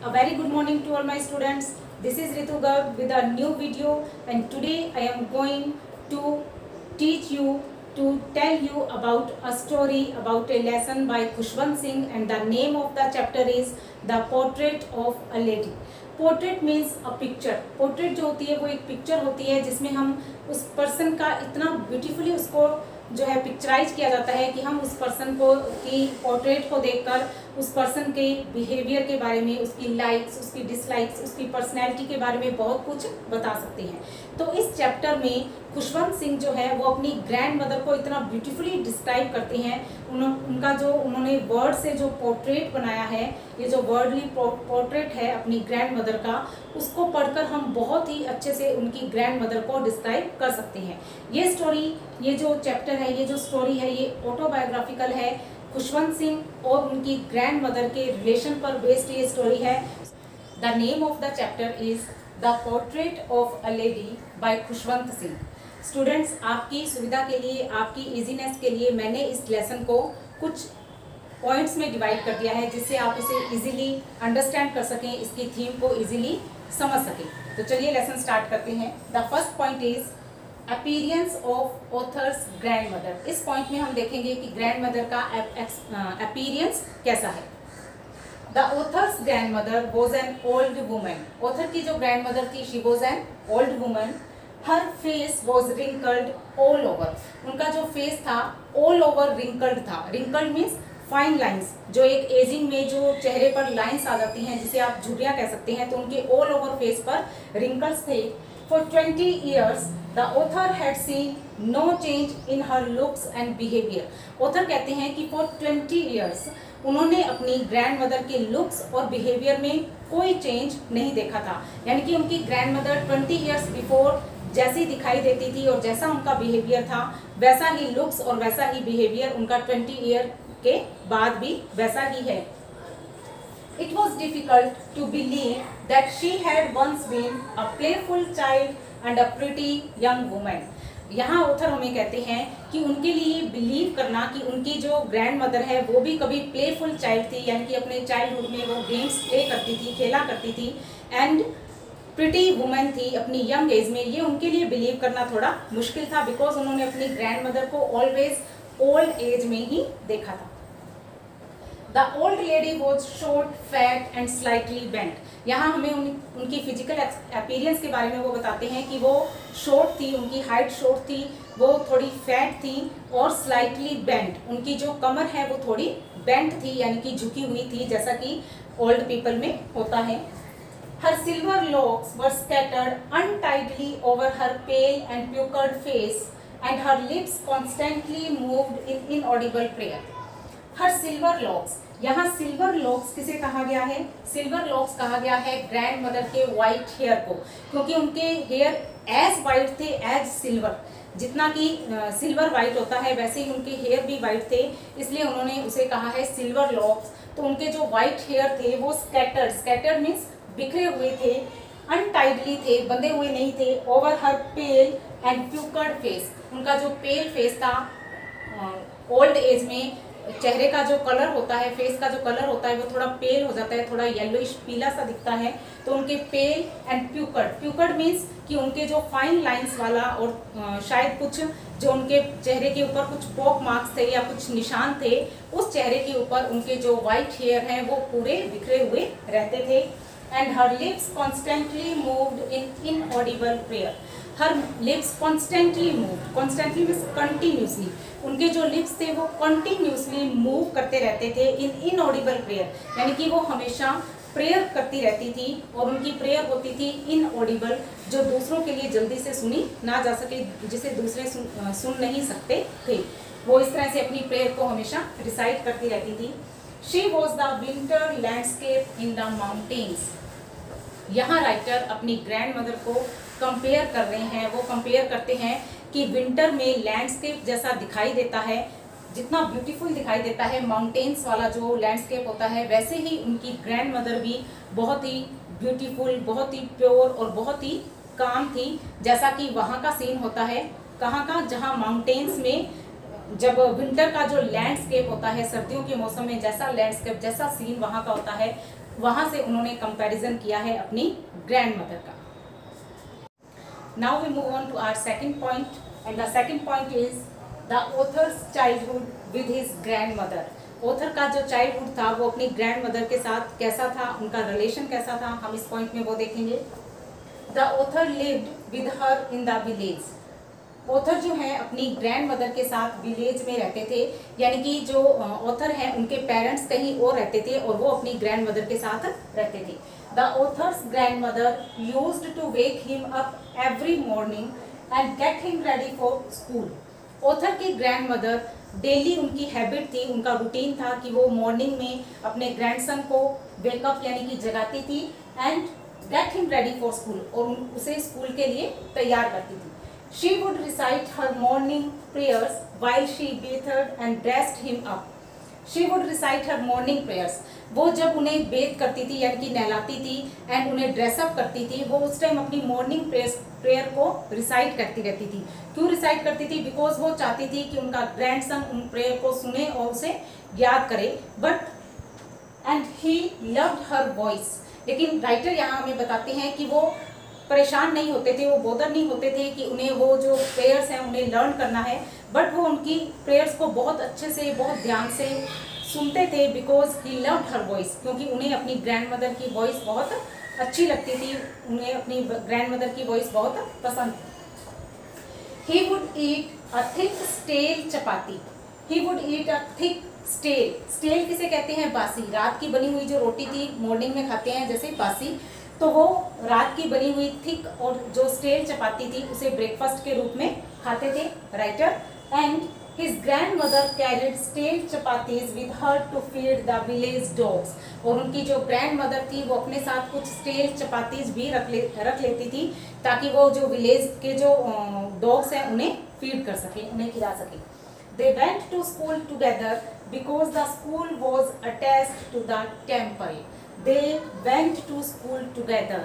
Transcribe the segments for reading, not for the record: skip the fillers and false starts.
A very good morning to all my students. This is Ritu Garg with a new video, and today I am going to teach you to tell you about a story about a lesson by Khushwant Singh, and the name of the chapter is The Portrait of a Lady. Portrait means a picture. Portrait जो होती है वो एक picture होती है जिसमें हम उस पर्सन का इतना ब्यूटीफुली उसको जो है पिक्चराइज किया जाता है कि हम उस पर्सन को की पोर्ट्रेट को देखकर उस पर्सन के बिहेवियर के बारे में, उसकी लाइक्स, उसकी डिसलाइक्स, उसकी पर्सनैलिटी के बारे में बहुत कुछ बता सकते हैं. तो इस चैप्टर में खुशवंत सिंह जो है वो अपनी ग्रैंड मदर को इतना ब्यूटीफुली डिस्क्राइब करते हैं. उनका जो उन्होंने वर्ड से जो पोर्ट्रेट बनाया है, ये जो वर्डली पोर्ट्रेट है अपनी ग्रैंड मदर का, उसको पढ़कर हम बहुत ही अच्छे से उनकी ग्रैंड मदर को डिस्क्राइब कर सकते हैं. ये स्टोरी, ये जो चैप्टर है, ये जो स्टोरी है, ये ऑटोबायोग्राफिकल है. खुशवंत सिंह और उनकी ग्रैंड मदर के रिलेशन पर बेस्ड ये स्टोरी है. The name of the chapter is the portrait of a lady by Khushwant Singh. Students, आपकी सुविधा के लिए, आपकी इजीनेस के लिए मैंने इस लेसन को कुछ पॉइंट्स में डिवाइड कर दिया है जिससे आप इसे इजीली अंडरस्टैंड कर सकें, इसकी थीम को इजीली समझ सकें. तो चलिए लेसन स्टार्ट करते हैं. The first point is appearance of authors grand mother. इस पॉइंट में हम देखेंगे कि ग्रैंड मदर का अपीयरेंस कैसा है. The author's grand mother was an old woman. Author की जो ग्रैंड मदर थी, she was an old woman. Her face was wrinkled all over. उनका जो फेस था ऑल ओवर रिंकल्ड था. Wrinkled means fine lines. जो एक एजिंग में जो चेहरे पर लाइंस आ जाती हैं जिसे आप झुर्रियाँ कह सकते हैं, तो उनके ऑल ओवर फेस पर रिंकल्स थे. For 20 years, the author had seen no change in her looks and behavior. Author कहते हैं कि for 20 years उन्होंने अपनी ग्रैंड मदर के लुक्स और बिहेवियर में कोई चेंज नहीं देखा था. यानी कि उनकी ग्रैंड मदर 20 years बिफोर जैसी दिखाई देती थी और जैसा उनका बिहेवियर था, वैसा ही लुक्स और वैसा ही बिहेवियर उनका 20 ईयर के बाद भी वैसा ही है. It was difficult to believe that she had once been a playful child and a pretty young woman. यहाँ ऑथर हमें कहते हैं कि उनके लिए बिलीव करना कि उनकी जो ग्रैंड मदर है वो भी कभी प्लेफुल चाइल्ड थी, यानी कि अपने चाइल्डहुड में वो गेम्स प्ले करती थी, खेला करती थी, एंड प्रिटी वुमन थी अपनी यंग एज में. ये उनके लिए बिलीव करना थोड़ा मुश्किल था बिकॉज उन्होंने अपनी ग्रैंड मदर को ऑलवेज ओल्ड एज में ही देखा था. The old lady was short, fat and slightly bent. यहाँ हमें उनकी फिजिकल अपीयरेंस के बारे में वो बताते हैं कि वो शॉर्ट थी, उनकी हाइट शॉर्ट थी, वो थोड़ी फैट थी और स्लाइटली बेंट. उनकी जो कमर है वो थोड़ी बेंट थी, यानी कि झुकी हुई थी, जैसा कि ओल्ड पीपल में होता है. Her silver locks were scattered untidily over her pale and puckered face, and her lips constantly moved in inaudible prayer. Her silver locks. यहाँ सिल्वर लॉक्स किसे कहा गया है? सिल्वर लॉक्स कहा गया है ग्रैंड मदर के वाइट हेयर को, क्योंकि उनके हेयर एज वाइट थे एज सिल्वर. जितना कि सिल्वर वाइट होता है वैसे ही उनके हेयर भी वाइट थे, इसलिए उन्होंने उसे कहा है सिल्वर लॉक्स. तो उनके जो वाइट हेयर थे वो स्कैटर्ड, स्कैटर्ड मीन्स बिखरे हुए थे, अनटाइडली थे, बंधे हुए नहीं थे. Over her pale and puckered face. उनका जो पेल फेस था, ओल्ड एज में चेहरे का जो कलर होता है, फेस का जो कलर होता है वो थोड़ा पेल हो जाता है, थोड़ा येलोइश पीला सा दिखता है. तो उनके पेल एंड प्यूकर्ड. प्यूकर्ड मीन्स कि उनके जो फाइन लाइंस वाला और शायद कुछ जो उनके चेहरे के ऊपर कुछ पॉक मार्क्स थे या कुछ निशान थे, उस चेहरे के ऊपर उनके जो वाइट हेयर हैं वो पूरे बिखरे हुए रहते थे. And her lips constantly moved in inaudible prayer. Her lips constantly moved. Constantly means continuously. उनके जो लिप्स थे वो कंटिन्यूसली मूव करते रहते थे इन इनऑडिबल प्रेयर, यानी कि वो हमेशा प्रेयर करती रहती थी और उनकी प्रेयर होती थी इनऑडिबल, जो दूसरों के लिए जल्दी से सुनी ना जा सके, जिसे दूसरे सुन नहीं सकते थे. वो इस तरह से अपनी प्रेयर को हमेशा रिसाइट करती रहती थी. She was the winter landscape in the mountains. यहाँ राइटर अपनी ग्रैंड मदर को कंपेयर कर रहे हैं. वो कंपेयर करते हैं कि विंटर में लैंडस्केप जैसा दिखाई देता है, जितना ब्यूटीफुल दिखाई देता है माउंटेन्स वाला जो लैंडस्केप होता है, वैसे ही उनकी ग्रैंड मदर भी बहुत ही ब्यूटीफुल, बहुत ही प्योर और बहुत ही काम थी, जैसा कि वहाँ का सीन होता है. कहाँ का? जहाँ माउंटेन्स में जब विंटर का जो लैंडस्केप होता है, सर्दियों के मौसम में जैसा लैंडस्केप, जैसा सीन वहाँ का होता है, वहाँ से उन्होंने कंपैरिजन किया है अपनी ग्रैंड मदर का। Now we move on to our second point, and the second point is the author's childhood with his grand mother. Author का जो चाइल्डहुड था वो अपनी ग्रैंड मदर के साथ कैसा था, उनका रिलेशन कैसा था, हम इस पॉइंट में वो देखेंगे। The author lived with her in the village. Author जो है अपनी ग्रैंड मदर के साथ विलेज में रहते थे, यानी कि जो ऑथर हैं उनके पेरेंट्स कहीं और रहते थे और वो अपनी ग्रैंड मदर के साथ रहते थे। The author's grand mother used to wake him up every morning and get him ready for school. Author की ग्रैंड मदर डेली, उनकी हैबिट थी, उनका रूटीन था कि वो मॉर्निंग में अपने ग्रैंडसन को वेकअप यानी कि जगाती थी and get him ready for school, और उसे स्कूल के लिए तैयार करती थी। She would recite her morning prayers while she bathed and dressed him up. She would recite her morning prayers. वो जब उन्हें बेथ करती थी यानी कि नहलाती थी एंड उन्हें ड्रेसअप करती थी, वो उस टाइम अपनी मॉर्निंग प्रेयर को रिसाइट करती रहती थी। क्यों रिसाइट करती थी? बिकॉज वो चाहती थी कि उनका ग्रैंडसन उन प्रेयर को सुने और उसे याद करे। But and he loved her voice. लेकिन राइटर यहाँ हमें बताते हैं कि वो परेशान नहीं होते थे, वो बोदर नहीं होते थे कि उन्हें वो जो प्रेयर्स हैं उन्हें लर्न करना है, बट वो उनकी प्रेयर्स को बहुत अच्छे से, बहुत ध्यान से सुनते थे। Because he loved her voice, क्योंकि उन्हें अपनी ग्रैंड मदर की वॉइस बहुत अच्छी लगती थी, उन्हें अपनी ग्रैंड मदर की वॉइस बहुत पसंद थी। He would eat a thick stale chapati. He would eat a thick stale. Stale किसे कहते हैं? बासी। रात की बनी हुई जो रोटी थी मॉर्निंग में खाते हैं जैसे बासी, तो वो रात की बनी हुई थिक और जो स्टेल चपाती थी उसे ब्रेकफास्ट के रूप में खाते थे writer. And his grand mother carried stale chapatis with her to feed the village dogs. और उनकी जो ग्रैंड मदर थी वो अपने साथ कुछ स्टेल चपातीज भी रख लेती थी, ताकि वो जो विलेज के जो डॉग्स हैं उन्हें फीड कर सके, उन्हें खिला सके। They went to school together because the school was attached to the temple. They went to school together.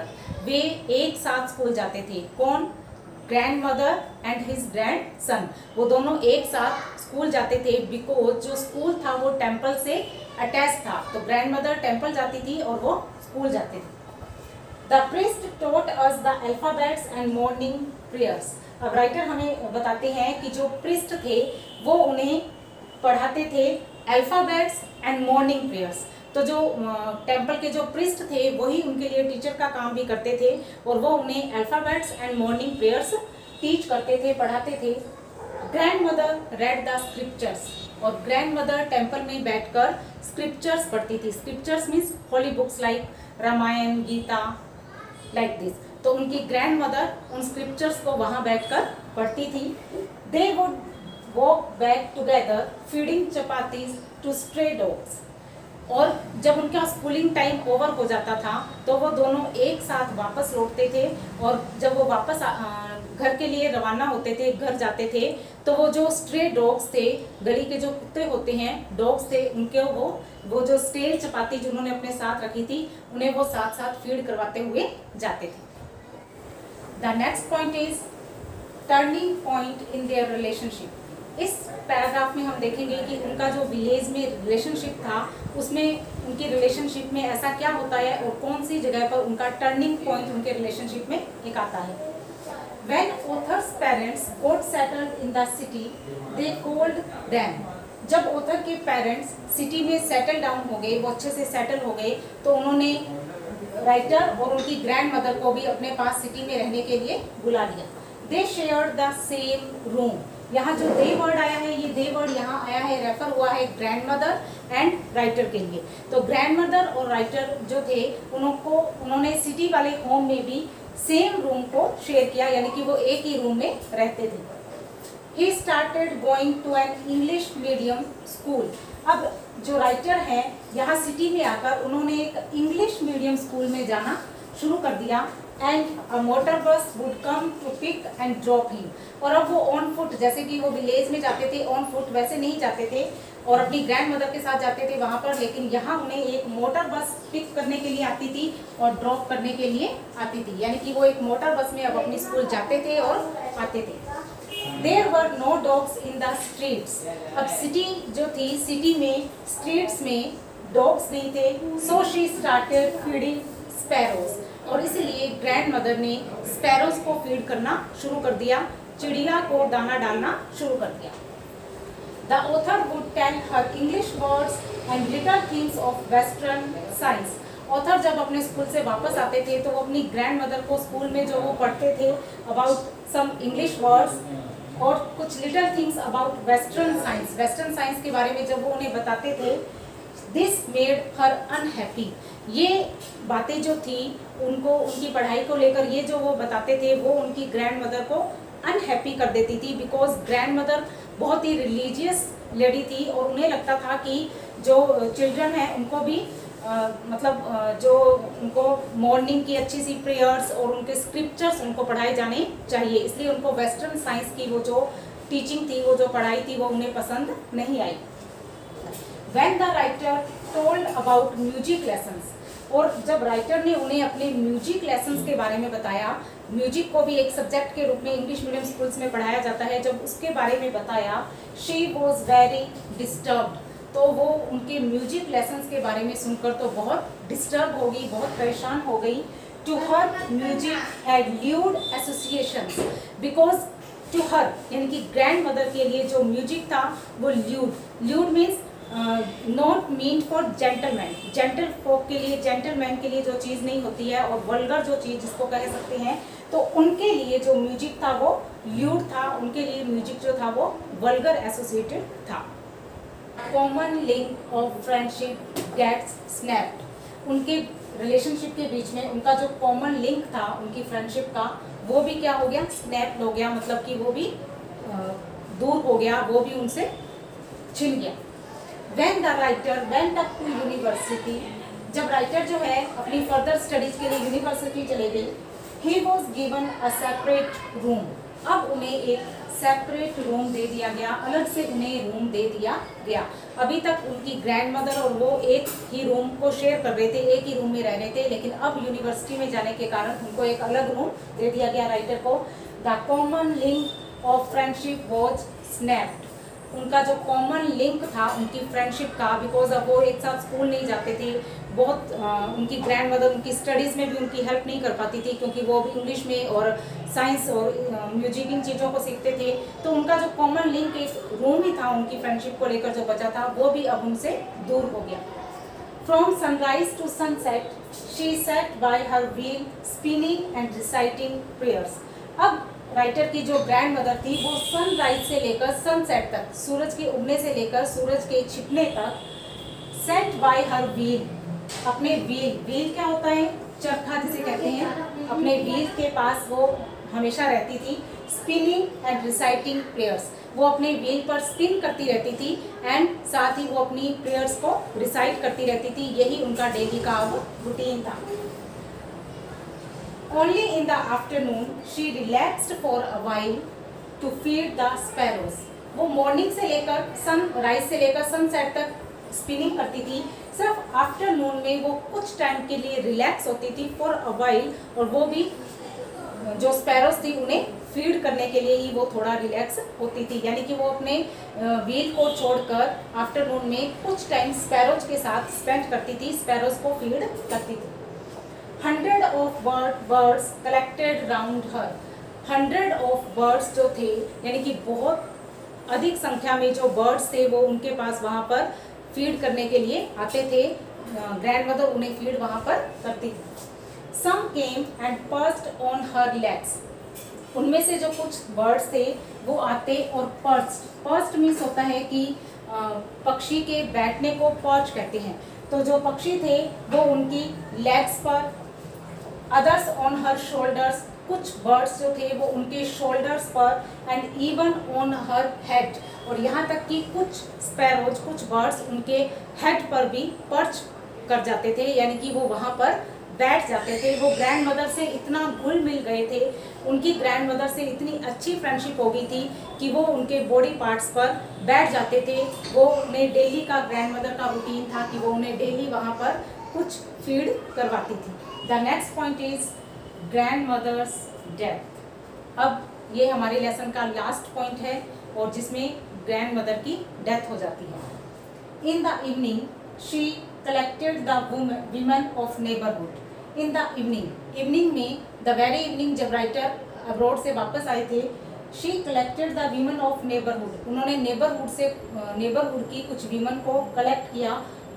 वे एक साथ स्कूल जाते थे। कौन? Grand mother and his grand son. वो दोनों एक साथ स्कूल जाते थे बिकॉज जो स्कूल था वो टेम्पल से अटैच था। तो ग्रैंड मदर टेम्पल जाती थी और वो स्कूल जाते थे। The priest taught us the alphabets and morning prayers. अब राइटर हमें बताते हैं कि जो प्रीस्ट थे वो उन्हें पढ़ाते थे अल्फाबेट्स एंड मॉर्निंग प्रेयर्स। तो जो टेम्पल के जो प्रीस्ट थे वही उनके लिए टीचर का काम भी करते थे और वो उन्हें alphabets and morning prayers teach करते थे, पढ़ाते थे। Grand mother read the scriptures. और ग्रैंड मदर टेम्पल में बैठकर स्क्रिप्चर्स पढ़ती थी। Scriptures means holy books like Ramayan, Gita, like this. तो उनकी ग्रैंड मदर उन स्क्रिप्चर्स को वहाँ बैठकर पढ़ती थी। They would walk back together feeding chapatis to stray dogs. और जब उनका स्कूलिंग टाइम ओवर हो जाता था तो वो दोनों एक साथ वापस लौटते थे, और जब वो वापस घर के लिए रवाना होते थे, घर जाते थे, तो वो जो स्ट्रे डॉग्स थे, गली के जो कुत्ते होते हैं, डॉग्स थे, उनके वो जो स्टेल चपाती जो उन्होंने अपने साथ रखी थी उन्हें वो साथ साथ फीड करवाते हुए जाते थे। The next point is turning point in their relationship. इस पैराग्राफ में हम देखेंगे कि उनका जो विलेज में रिलेशनशिप था उसमें उनकी रिलेशनशिप में ऐसा क्या होता है और कौन सी जगह पर उनका टर्निंग पॉइंट उनके रिलेशनशिप में एक आता है। When author's parents got settled in the city, they called them. जब ऑथर के पेरेंट्स सिटी में सेटल डाउन हो गए, वो अच्छे से सेटल हो गए, तो उन्होंने राइटर और उनकी ग्रैंड मदर को भी अपने पास सिटी में रहने के लिए बुला लिया। They shared the same room. यहाँ जो दे वर्ड आया है, ये दे वर्ड यहाँ आया है, रेफर हुआ है ग्रैंड मदर एंड राइटर के लिए। तो ग्रैंड मदर और राइटर जो थे उन्होंने सिटी वाले होम में भी सेम रूम को शेयर किया, यानी कि वो एक ही रूम में रहते थे। He started going to an English medium school. अब जो राइटर हैं यहाँ सिटी में आकर उन्होंने एक इंग्लिश मीडियम स्कूल में जाना शुरू कर दिया। And a motor bus would come to pick and drop him. और अब वो ऑन फुट, जैसे कि वो विलेज में जाते थे ऑन फुट, वैसे नहीं जाते थे और अपनी ग्रैंड मदर के साथ जाते थे वहाँ पर, लेकिन यहाँ उन्हें एक मोटर बस पिक करने के लिए आती थी और ड्रॉप करने के लिए आती थी, यानी कि वो एक मोटर बस में अब अपनी स्कूल जाते थे और आते थे। There were no dogs in the streets. अब सिटी जो थी, सिटी में स्ट्रीट्स में डॉग्स नहीं थे, so she started feeding sparrows, और इसलिए ग्रैंड मदर ने स्पैरोज को फीड करना शुरू कर दिया, चिड़िया को दाना डालना शुरू कर दिया। The author would tell her English words and little things of Western science. Author जब अपने स्कूल से वापस आते थे तो वो अपनी ग्रैंड मदर को स्कूल में जो वो पढ़ते थे अबाउट सम इंग्लिश वर्ड्स और कुछ little things about western science, western science के बारे में जब वो उन्हें बताते थे, दिस मेड हर अनहैप्पी। ये बातें जो थी उनको, उनकी पढ़ाई को लेकर ये जो वो बताते थे वो उनकी ग्रैंड मदर को अनहैप्पी कर देती थी, बिकॉज ग्रैंड मदर बहुत ही रिलीजियस लेडी थी और उन्हें लगता था कि जो चिल्ड्रन हैं उनको भी जो उनको मॉर्निंग की अच्छी सी प्रेयर्स और उनके स्क्रिप्चर्स उनको पढ़ाए जाने चाहिए, इसलिए उनको वेस्टर्न साइंस की वो जो टीचिंग थी, वो जो पढ़ाई थी, वो उन्हें पसंद नहीं आई। When the writer told about music lessons, और जब राइटर ने उन्हें अपने म्यूजिक लेसन्स के बारे में बताया, म्यूजिक को भी एक सब्जेक्ट के रूप में इंग्लिश मीडियम स्कूल्स में पढ़ाया जाता है, जब उसके बारे में बताया, शी वॉज वेरी डिस्टर्ब्ड, तो वो उनके म्यूजिक लेसन्स के बारे में सुनकर तो बहुत डिस्टर्ब हो गई, बहुत परेशान हो गई। To her music had lewd associations, because to her यानी कि ग्रैंड मदर के लिए जो म्यूजिक था वो lewd, lewd means not mean for gentleman, gentle folk के लिए, जेंटलमैन के लिए जो चीज़ नहीं होती है, और वल्गर जो चीज़ जिसको कह सकते हैं, तो उनके लिए जो म्यूजिक था वो ल्यूड था, उनके लिए म्यूजिक जो था वो वल्गर एसोसिएटेड था। Common link of friendship gets snapped, उनके रिलेशनशिप के बीच में उनका जो कॉमन लिंक था उनकी फ्रेंडशिप का, वो भी क्या हो गया, स्नैप्ड हो गया, मतलब कि वो भी दूर हो गया, वो भी उनसे छिन गया। When the writer went up to university, जब राइटर जो है अपनी फर्दर स्टडीज के लिए यूनिवर्सिटी चले गए, he was given a separate room, अब उन्हें एक सेपरेट रूम दे दिया गया, अलग से उन्हें रूम दे दिया गया। अभी तक उनकी ग्रैंड मदर और वो एक ही रूम को शेयर कर रहे थे, एक ही रूम में रह रहे थे, लेकिन अब यूनिवर्सिटी में जाने के कारण उनको एक अलग रूम दे दिया गया राइटर को। The common link of friendship was snapped, उनका जो कॉमन लिंक था उनकी फ्रेंडशिप का, बिकॉज अब वो एक साथ स्कूल नहीं जाते थे, बहुत उनकी ग्रैंड मदर उनकी स्टडीज़ में भी उनकी हेल्प नहीं कर पाती थी, क्योंकि वो भी इंग्लिश में और साइंस और म्यूजिक इन चीज़ों को सीखते थे, तो उनका जो कॉमन लिंक एक रूम ही था उनकी फ्रेंडशिप को लेकर जो बचा था, वो भी अब उनसे दूर हो गया। From sunrise to sunset she sat by her wheel spinning and reciting prayers. अब राइटर की जो ग्रैंड मदर थी वो सनराइज से लेकर सनसेट तक, सूरज के उगने से लेकर सूरज के छिपने तक, सेट बाय हर व्हील, अपने व्हील, व्हील क्या होता है, चरखा जिसे कहते हैं, अपने व्हील के पास वो हमेशा रहती थी। स्पिनिंग एंड रिसाइटिंग प्रेयर्स, वो अपने व्हील पर स्पिन करती रहती थी एंड साथ ही वो अपनी प्रेयर्स को रिसाइट करती रहती थी, यही उनका डेली का अब रूटीन था। Only in the afternoon she relaxed for a while to feed the sparrows. वो मॉर्निंग से लेकर सनराइज से लेकर सनसेट तक स्पिनिंग करती थी, सिर्फ आफ्टरनून में वो कुछ टाइम के लिए रिलैक्स होती थी फॉर अ वाइल, और वो भी जो स्पैरोज थी उन्हें फीड करने के लिए ही वो थोड़ा रिलैक्स होती थी, यानी कि वो अपने व्हील को छोड़कर आफ्टरनून में कुछ टाइम स्पैरोज के साथ स्पेंड करती थी, स्पैरोज को फीड करती थी। 100 of birds collected round her, 100 of birds जो थे, यानी कि बहुत अधिक संख्या में जो बर्ड्स थे वो उनके पास वहाँ पर फीड करने के लिए आते थे, ग्रैंड मदर उन्हें फीड वहाँ पर करती थी। Some came and perched on her legs, उनमें से जो कुछ बर्ड्स थे वो आते और पर्च्ड मीन्स होता है कि पक्षी के बैठने को पर्च कहते हैं, तो जो पक्षी थे वो उनकी लेग्स पर, अदर्स ऑन हर शोल्डर्स, कुछ बर्ड्स जो थे वो उनके शोल्डर्स पर, and even on her head, और यहाँ तक कि कुछ स्पैरोज, कुछ बर्ड्स उनके हेड पर भी पर्च कर जाते थे, यानी कि वो वहाँ पर बैठ जाते थे। वो ग्रैंड मदर से इतना घुल मिल गए थे, उनकी ग्रैंड मदर से इतनी अच्छी फ्रेंडशिप हो गई थी कि वो उनके बॉडी पार्ट्स पर बैठ जाते थे। वो उन्हें डेली का ग्रैंड मदर का रूटीन था कि वो उन्हें डेली वहाँ पर कुछ फीड करवाती थी। The next point is grand mother's death. अब ये हमारे लेसन का लास्ट पॉइंट है और जिसमें ग्रैंड मदर की डेथ हो जाती है। In the evening she collected the women of neighbourhood in the evening में, द वेरी इवनिंग जब राइटर अब्रॉड से वापस आए थे, she collected the women of neighbourhood, उन्होंने नेबरहुड की कुछ वीमेन को कलेक्ट किया,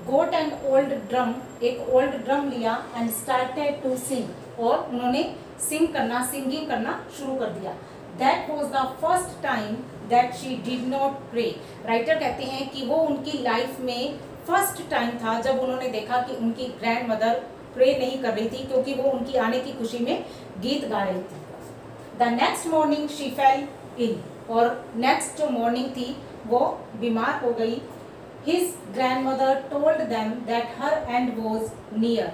गोट एन ओल्ड ड्रम, एक ओल्ड ड्रम लिया, एंड स्टार्टेड टू सिंग, और उन्होंने सिंगिंग करना शुरू कर दिया। That was the first time that she did not pray, writer कहते हैं कि वो उनकी लाइफ में फर्स्ट टाइम था जब उन्होंने देखा कि उनकी ग्रैंड मदर प्रे नहीं कर रही थी, क्योंकि वो उनकी आने की खुशी में गीत गा रही थी। The next morning she fell in, और नेक्स्ट जो मॉर्निंग थी वो बीमार हो गई। His grand mother told them that her end was near,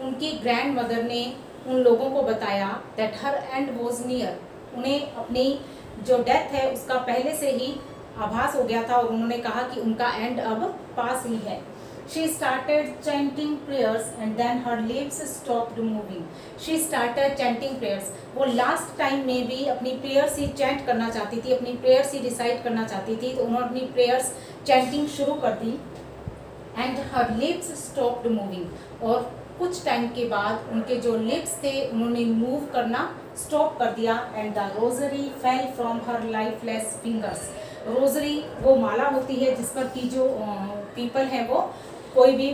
उनकी ग्रैंड मदर ने उन लोगों को बताया that her end was near, उन्हें अपनी जो डेथ है उसका पहले से ही आभास हो गया था, और उन्होंने कहा कि उनका एंड अब पास ही है। She started chanting prayers and then her lips stopped moving. She started chanting prayers. वो लास्ट टाइम में भी अपनी प्रेयर्स ही चैंट करना चाहती थी, अपनी प्रेयर्स ही रिसाइट करना चाहती थी, तो उन्होंने अपनी प्रेयर्स चैंटिंग शुरू कर दी। And her lips stopped moving, और कुछ टाइम के बाद उनके जो लिप्स थे उन्होंने मूव करना स्टॉप कर दिया। And the rosary fell from her lifeless fingers, rosary वो माला होती है जिस पर की जो पीपल है वो कोई भी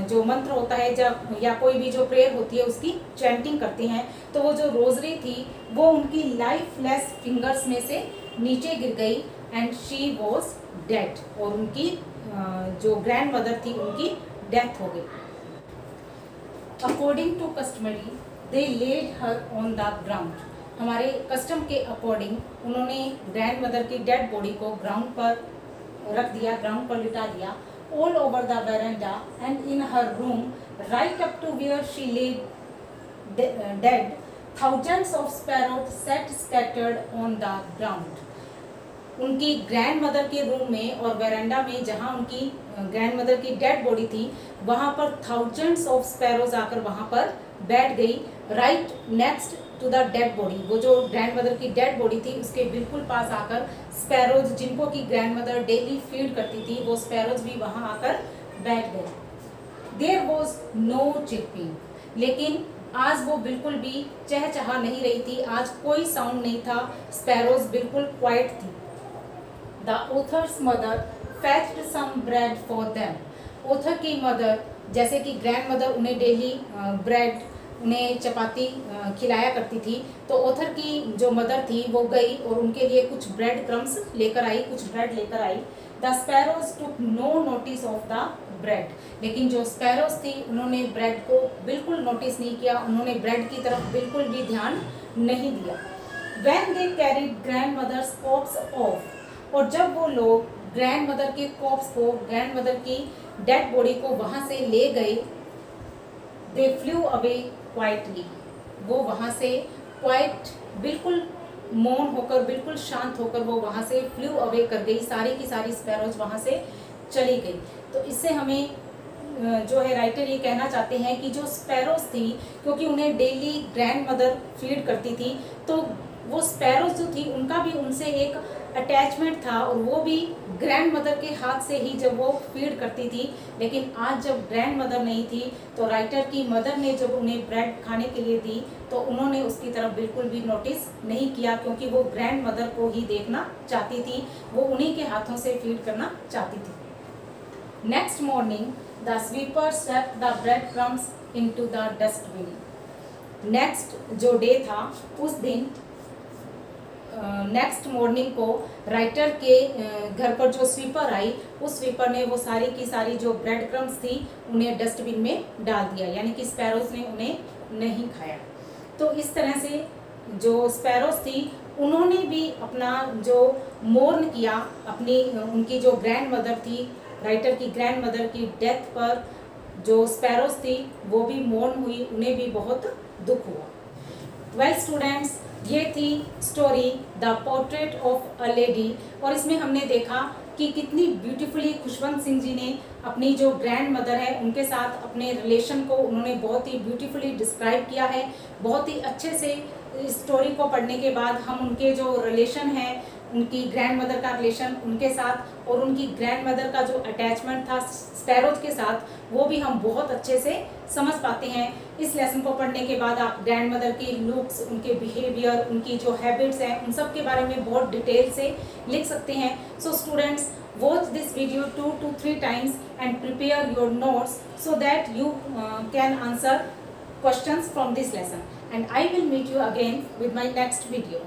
जो मंत्र होता है या कोई भी जो प्रेयर होती है उसकी चैंटिंग करते हैं, तो वो जो रोजरी थी वो उनकी लाइफलेस फिंगर्स में से नीचे गिर गई। एंड शी वॉज डेड, और उनकी जो ग्रैंड मदर थी उनकी डेथ हो गई। According to customary they laid her on the ground, हमारे कस्टम के अकॉर्डिंग उन्होंने ग्रैंड मदर की डेड बॉडी को ग्राउंड पर रख दिया, ग्राउंड पर लिटा दिया। All over the veranda and in her room, right up to where she lay dead, thousands of sparrows sat scattered on the ground. उनकी ग्रैंड मदर के रूम में और वेरांडा में जहाँ उनकी ग्रैंड मदर की डेड बॉडी थी, वहाँ पर थाउजेंड्स ऑफ स्पैरोज आकर वहाँ पर बैठ गई, right next to the dead body. वो जो ग्रैंड मदर की डेड बॉडी थी उसके बिल्कुल पास आकर स्पैरोज, जिनको की ग्रैंड मदर डेली फीड करती थी, वो स्पैरोज भी वहाँ आकर बैठ गए। देयर वॉज नो चिरपिंग, लेकिन आज वो बिल्कुल भी चहचहा नहीं रही थी, आज कोई साउंड नहीं था, स्पैरोज बिल्कुल क्वाइट थी। The author's mother fetched some bread for them, author की मदर, जैसे कि ग्रैंड मदर उन्हें डेली ब्रेड, उन्हें चपाती खिलाया करती थी, तो ऑथर की जो मदर थी वो गई और उनके लिए कुछ ब्रेड क्रम्स लेकर आई, कुछ ब्रेड लेकर आई। The sparrows took no notice of the bread, लेकिन जो स्पैरोज थी उन्होंने ब्रेड को बिल्कुल नोटिस नहीं किया, उन्होंने ब्रेड की तरफ बिल्कुल भी ध्यान नहीं दिया। When they carried grandmother's corpse off, और जब वो लोग ग्रैंड मदर के कॉप्स को, ग्रैंड मदर की डेड बॉडी को वहाँ से ले गए, दे फ्लू अवे क्वाइटली, वो वहाँ से क्वाइट बिल्कुल मौन होकर, बिल्कुल शांत होकर वो वहाँ से फ्लू अवे कर गई, सारी की सारी स्पैरोज वहाँ से चली गई। तो इससे हमें जो है राइटर ये कहना चाहते हैं कि जो स्पैरोज थी, क्योंकि उन्हें डेली ग्रैंड मदर फीड करती थी, तो वो स्पैरोज जो थी उनका भी उनसे एक अटैचमेंट था, और वो भी ग्रैंड मदर के हाथ से ही जब वो फीड करती थी। लेकिन आज जब ग्रैंड मदर नहीं थी, तो राइटर की मदर ने जब उन्हें ब्रेड खाने के लिए दी तो उन्होंने उसकी तरफ बिल्कुल भी नोटिस नहीं किया, क्योंकि वो ग्रैंड मदर को ही देखना चाहती थी, वो उन्हीं के हाथों से फीड करना चाहती थी। Next morning the sweeper swept the bread crumbs into the dustbin. Next जो डे था उस दिन, नेक्स्ट मॉर्निंग को राइटर के घर पर जो स्वीपर आई, उस स्वीपर ने वो सारी की सारी जो ब्रेड क्रम्स थी उन्हें डस्टबिन में डाल दिया, यानी कि स्पैरोज ने उन्हें नहीं खाया। तो इस तरह से जो स्पैरोज थी उन्होंने भी अपना जो मोर्न किया, अपनी उनकी जो ग्रैंड मदर थी, राइटर की ग्रैंड मदर की डेथ पर जो स्पैरोज थी वो भी मोर्न हुई, उन्हें भी बहुत दुख हुआ। वेल स्टूडेंट्स, ये थी story the portrait of a lady, और इसमें हमने देखा कि कितनी ब्यूटीफुली खुशवंत सिंह जी ने अपनी जो ग्रैंड मदर है उनके साथ अपने रिलेशन को उन्होंने बहुत ही ब्यूटीफुली डिस्क्राइब किया है। बहुत ही अच्छे से इस स्टोरी को पढ़ने के बाद हम उनके जो रिलेशन है उनकी ग्रैंड मदर का रिलेशन उनके साथ और उनकी ग्रैंड मदर का जो अटैचमेंट था स्पैरोज के साथ, वो भी हम बहुत अच्छे से समझ पाते हैं। इस लेसन को पढ़ने के बाद आप ग्रैंड मदर की लुक्स, उनके बिहेवियर, उनकी जो हैबिट्स हैं, उन सब के बारे में बहुत डिटेल से लिख सकते हैं। So students, watch this video 2 to 3 times and prepare your notes so that you can answer questions from this lesson, and I will meet you again with my next video.